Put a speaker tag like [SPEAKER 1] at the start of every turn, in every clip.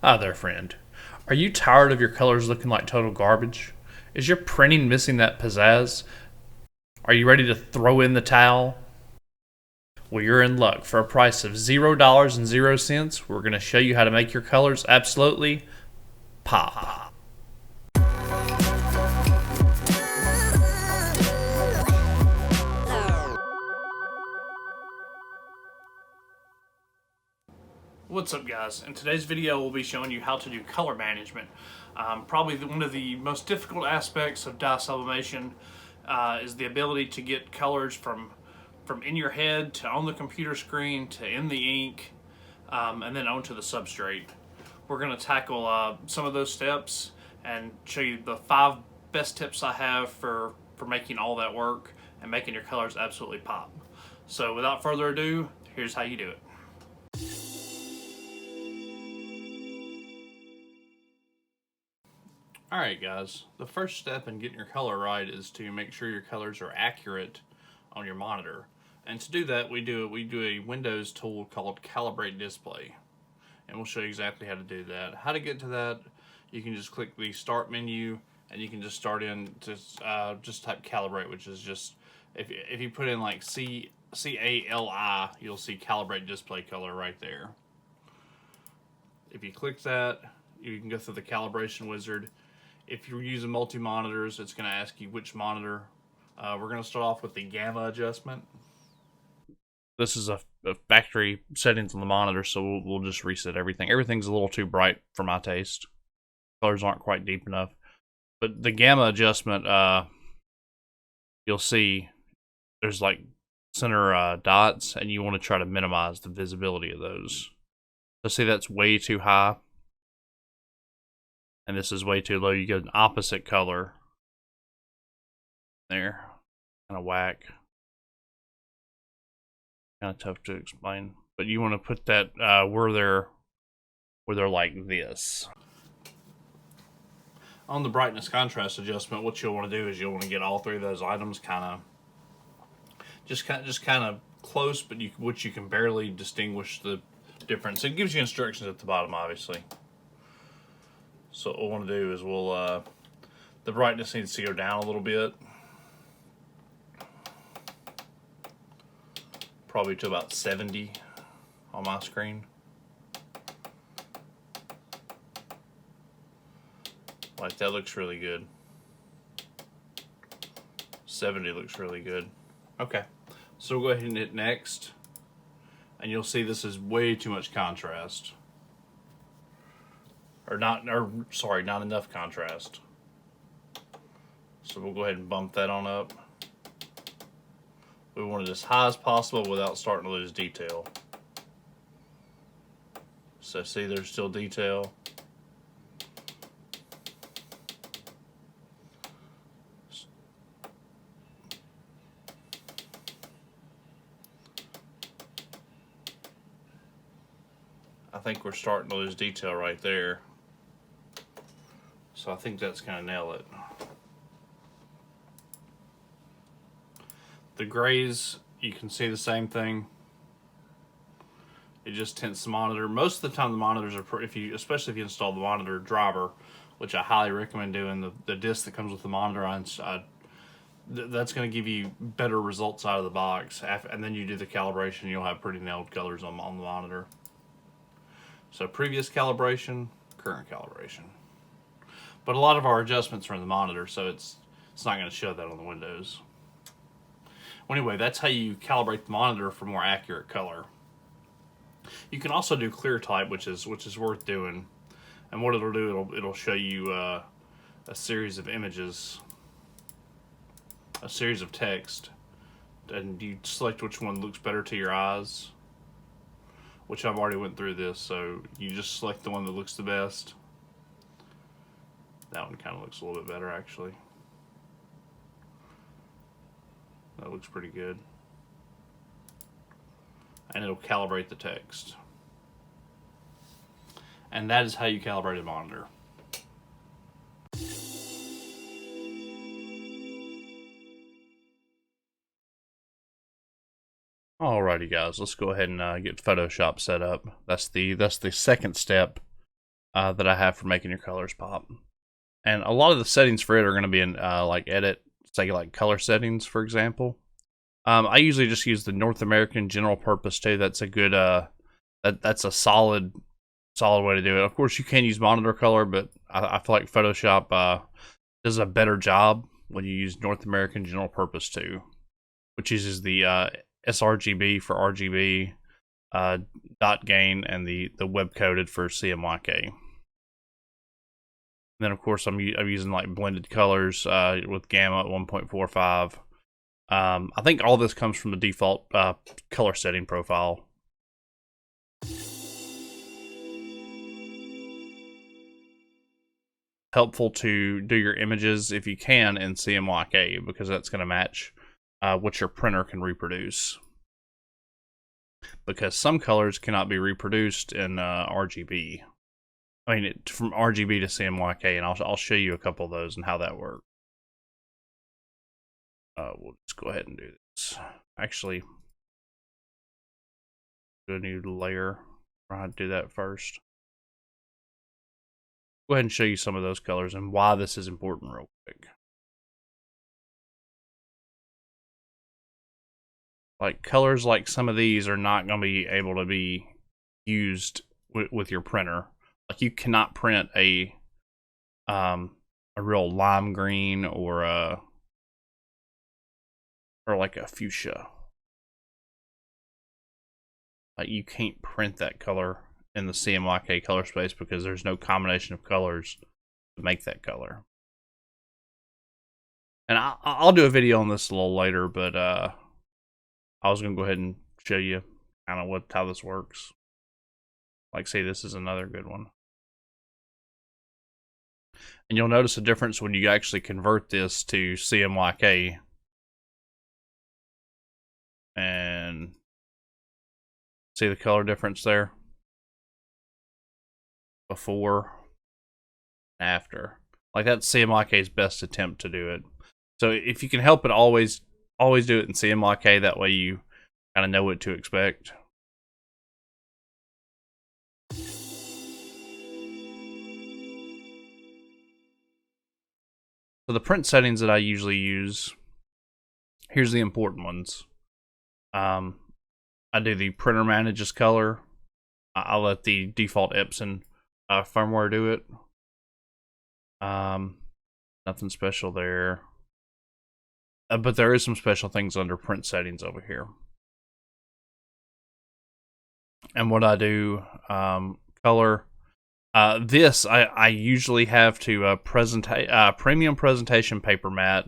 [SPEAKER 1] Ah there, friend. Are you tired of your colors looking like total garbage? Is your printing missing that pizzazz? Are you ready to throw in the towel? Well, you're in luck. For a price of $0.00, we're going to show you how to make your colors absolutely pop. What's up, guys? In today's video we'll be showing you how to do color management. Probably one of the most difficult aspects of dye sublimation is the ability to get colors from in your head to on the computer screen to in the ink and then onto the substrate. We're going to tackle some of those steps and show you the 5 best tips I have for making all that work and making your colors absolutely pop. So without further ado, here's how you do it. Alright guys, the first step in getting your color right is to make sure your colors are accurate on your monitor. And to do that, we do a Windows tool called Calibrate Display. And we'll show you exactly how to do that. How to get to that, you can just click the Start menu and you can just start in, just type Calibrate, which is just, if you put in like C-A-L-I, you'll see Calibrate Display Color right there. If you click that, you can go through the calibration wizard. If you're using multi-monitors, it's going to ask you which monitor. We're going to start off with the gamma adjustment. This is a factory settings on the monitor, so we'll just reset everything. Everything's a little too bright for my taste. Colors aren't quite deep enough. But the gamma adjustment, you'll see there's like center dots, and you want to try to minimize the visibility of those. So see, that's way too high. And this is way too low. You get an opposite color there. Kind of whack. Kind of tough to explain. But you want to put that where they're like this. On the brightness contrast adjustment, what you'll want to do is you'll want to get all 3 of those items kind of close, but which you can barely distinguish the difference. It gives you instructions at the bottom, obviously. So what we'll want to do is the brightness needs to go down a little bit. Probably to about 70 on my screen. Like that looks really good. 70 looks really good. Okay, so we'll go ahead and hit next. And you'll see this is way too much contrast. Not enough contrast. So we'll go ahead and bump that on up. We want it as high as possible without starting to lose detail. So see, there's still detail. I think we're starting to lose detail right there. So I think that's going to nail it. The grays, you can see the same thing. It just tints the monitor. Most of the time the monitors are, especially if you install the monitor driver, which I highly recommend doing, the disc that comes with the monitor, that's going to give you better results out of the box. And then you do the calibration, you'll have pretty nailed colors on the monitor. So previous calibration, current calibration. But a lot of our adjustments are in the monitor, so it's not going to show that on the windows. Well, anyway, that's how you calibrate the monitor for more accurate color. You can also do clear type, which is worth doing. And what it'll do, it'll show you a series of images, a series of text, and you select which one looks better to your eyes. Which I've already went through this, so you just select the one that looks the best. That one kind of looks a little bit better, actually. That looks pretty good. And it'll calibrate the text. And that is how you calibrate a monitor. Alrighty guys, let's go ahead and get Photoshop set up. That's the second step that I have for making your colors pop. And a lot of the settings for it are going to be in like edit, say like color settings, for example. I usually just use the North American general purpose too. That's a good that's a solid way to do it. Of course, you can use monitor color, but I feel like Photoshop does a better job when you use North American general purpose too, which uses the sRGB for RGB, dot gain, and the web coded for CMYK. And then of course I'm using like blended colors with gamma at 1.45. I think all this comes from the default color setting profile. Helpful to do your images if you can in CMYK, because that's going to match what your printer can reproduce. Because some colors cannot be reproduced in RGB. I mean, from RGB to CMYK, and I'll show you a couple of those and how that works. We'll just go ahead and do this. Actually, do a new layer. I'll do that first. Go ahead and show you some of those colors and why this is important real quick. Like colors like some of these are not going to be able to be used with your printer. Like you cannot print a real lime green or like a fuchsia. Like you can't print that color in the CMYK color space because there's no combination of colors to make that color. And I'll do a video on this a little later, but I was gonna go ahead and show you kind of how this works. Like, say this is another good one. And you'll notice a difference when you actually convert this to CMYK. And see the color difference there? Before and after. Like that's CMYK's best attempt to do it. So if you can help it, always do it in CMYK. That way you kind of know what to expect. So the print settings that I usually use, here's the important ones. I do the printer manages color. I'll let the default Epson firmware do it. Nothing special there. But there is some special things under print settings over here. And what I do, color. This I usually have to premium presentation paper matte,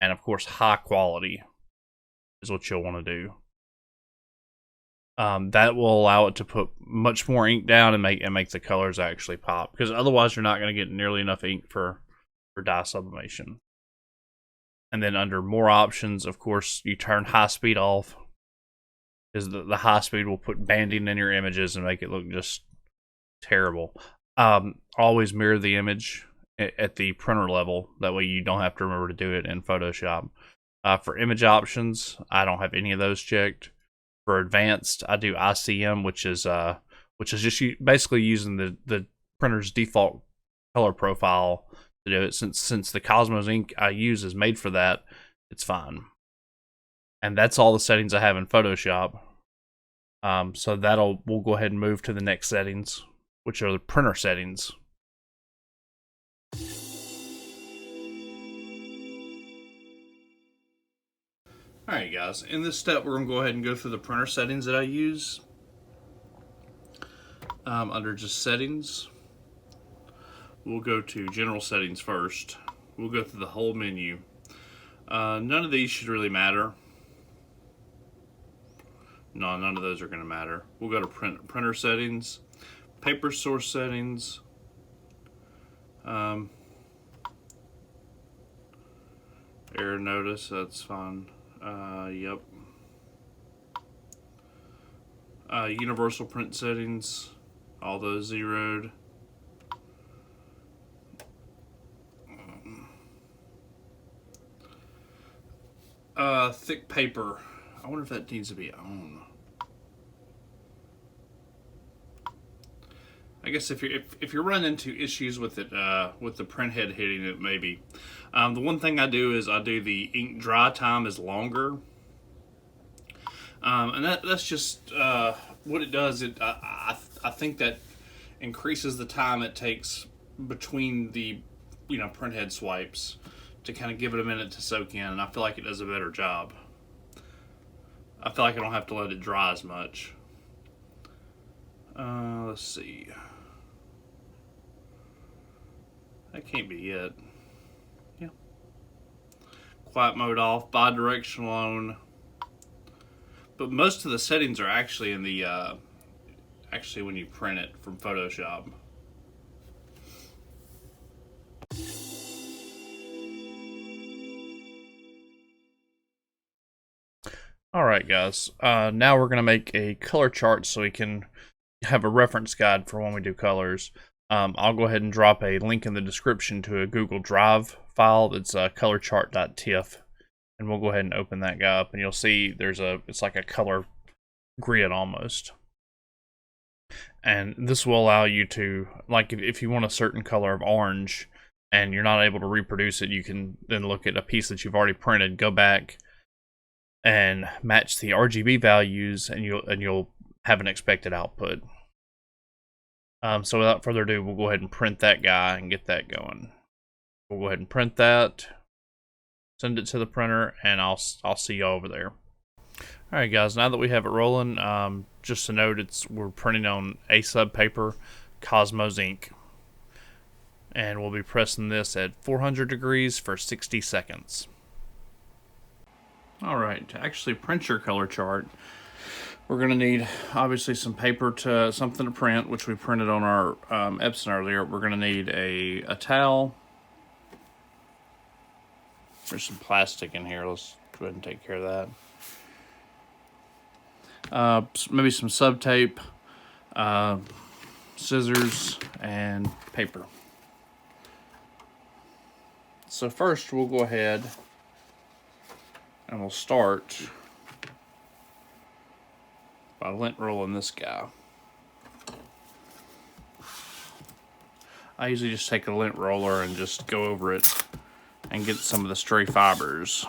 [SPEAKER 1] and of course high quality is what you'll want to do. That will allow it to put much more ink down and make the colors actually pop, because otherwise you're not going to get nearly enough ink for dye sublimation. And then under more options, of course, you turn high speed off, because the high speed will put banding in your images and make it look just terrible. Always mirror the image at the printer level. That way you don't have to remember to do it in Photoshop. For image options, I don't have any of those checked. For advanced, I do ICM, which is just basically using the printer's default color profile to do it. Since the Cosmos ink I use is made for that, it's fine. And that's all the settings I have in Photoshop. So we'll go ahead and move to the next settings, which are the printer settings. Alright guys, in this step we're going to go ahead and go through the printer settings that I use. Under just settings, we'll go to general settings first. We'll go through the whole menu. None of these should really matter. No, none of those are going to matter. We'll go to printer settings, paper source settings, error notice, that's fine. Yep. Universal print settings, all those zeroed. Thick paper. I wonder if that needs to be on. I guess if you're running into issues with it, with the print head hitting it, maybe. The one thing I do is I do the ink dry time is longer, and that's just what it does. I think that increases the time it takes between the print head swipes to kind of give it a minute to soak in, and I feel like it does a better job. I feel like I don't have to let it dry as much. Let's see. That can't be it. Yeah. Quiet mode off, bi-directional on. But most of the settings are actually in the actually when you print it from Photoshop. Alright guys, now we're going to make a color chart so we can have a reference guide for when we do colors. I'll go ahead and drop a link in the description to a Google Drive file that's colorchart.tiff, and we'll go ahead and open that guy up, and you'll see it's like a color grid almost. And this will allow you to, like if you want a certain color of orange and you're not able to reproduce it, you can then look at a piece that you've already printed, go back and match the RGB values, and you'll have an expected output. So without further ado, we'll go ahead and print that guy and get that going. We'll go ahead and print that, send it to the printer, and I'll see you over there. Alright guys, now that we have it rolling, just a note, we're printing on A-sub paper, Cosmos ink. And we'll be pressing this at 400 degrees for 60 seconds. Alright, to actually print your color chart, we're going to need obviously some paper something to print, which we printed on our Epson earlier. We're going to need a towel. There's some plastic in here. Let's go ahead and take care of that. Maybe some sub tape, scissors, and paper. So first we'll go ahead and we'll start by lint rolling this guy. I usually just take a lint roller and just go over it and get some of the stray fibers.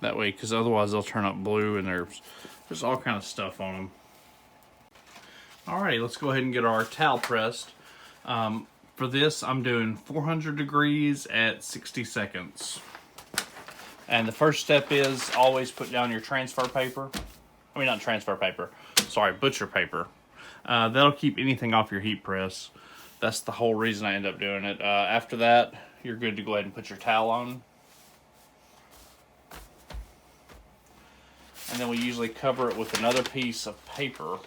[SPEAKER 1] That way, because otherwise they'll turn up blue and there's all kind of stuff on them. Alrighty, let's go ahead and get our towel pressed. For this, I'm doing 400 degrees at 60 seconds. And the first step is always put down your transfer paper. I mean, not transfer paper. Sorry, butcher paper. That'll keep anything off your heat press. That's the whole reason I end up doing it. After that, you're good to go ahead and put your towel on. And then we usually cover it with another piece of paper.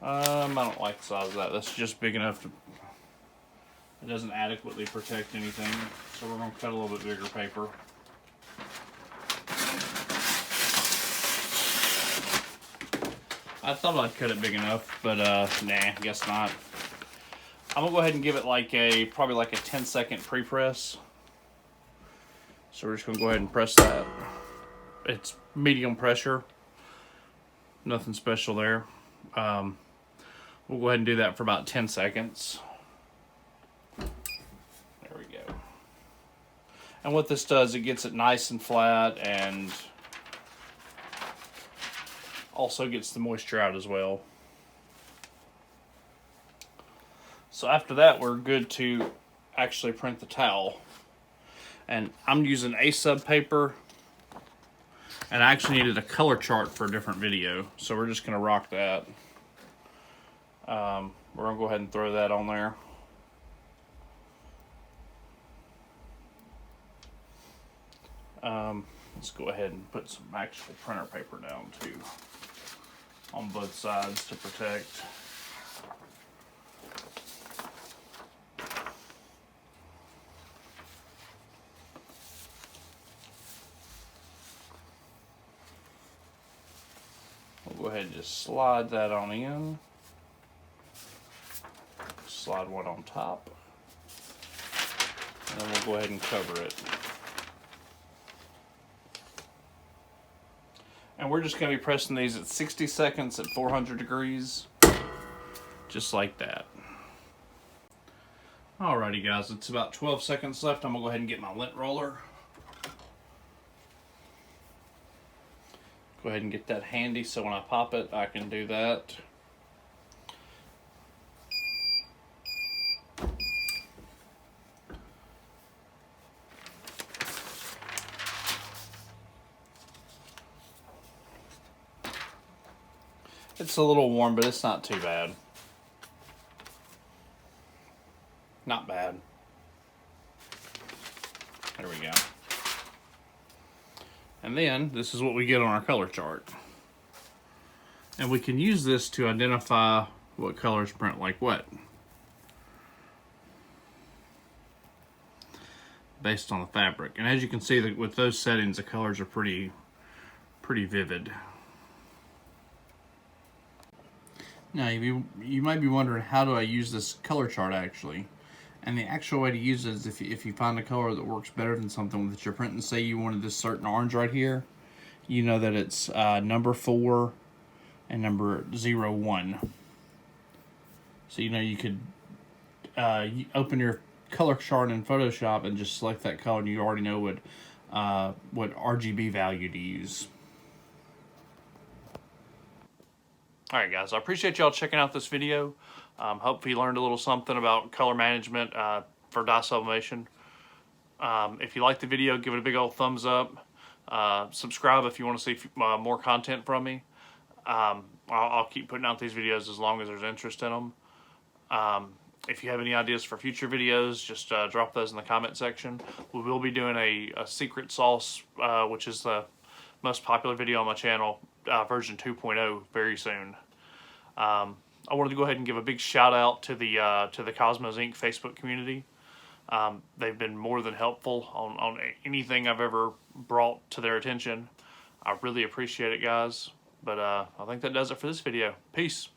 [SPEAKER 1] I don't like the size of that. That's just big enough to... It doesn't adequately protect anything. So we're going to cut a little bit bigger paper. I thought I'd cut it big enough, but nah, guess not. I'm going to go ahead and give it like probably like a 10-second pre-press. So we're just going to go ahead and press that. It's medium pressure. Nothing special there. We'll go ahead and do that for about 10 seconds. There we go. And what this does, it gets it nice and flat and also gets the moisture out as well. So after that, we're good to actually print the towel. And I'm using A-sub paper. And I actually needed a color chart for a different video, so we're just going to rock that. We're going to go ahead and throw that on there. Let's go ahead and put some actual printer paper down too, on both sides to protect. We'll go ahead and just slide that on in. Slide one on top. And then we'll go ahead and cover it. And we're just going to be pressing these at 60 seconds at 400 degrees. Just like that. Alrighty guys, it's about 12 seconds left. I'm going to go ahead and get my lint roller. Go ahead and get that handy so when I pop it, I can do that. It's a little warm, but it's not too bad. Not bad. There we go. And then, this is what we get on our color chart. And we can use this to identify what colors print like what, based on the fabric. And as you can see, that with those settings, the colors are pretty vivid. Now, you might be wondering, how do I use this color chart actually? And the actual way to use it is if you find a color that works better than something that you're printing. Say you wanted this certain orange right here, you know that it's number 4 and number 01. So you know you could you open your color chart in Photoshop and just select that color, and you already know what RGB value to use. Alright guys, I appreciate y'all checking out this video. Hopefully you learned a little something about color management for dye sublimation. If you liked the video, give it a big old thumbs up. Subscribe if you want to see more content from me. I'll keep putting out these videos as long as there's interest in them. If you have any ideas for future videos, just drop those in the comment section. We will be doing a secret sauce, which is the most popular video on my channel, version 2.0, very soon. I wanted to go ahead and give a big shout out to the Cosmos Ink Facebook community. They've been more than helpful on anything I've ever brought to their attention. I really appreciate it, guys. But I think that does it for this video. Peace.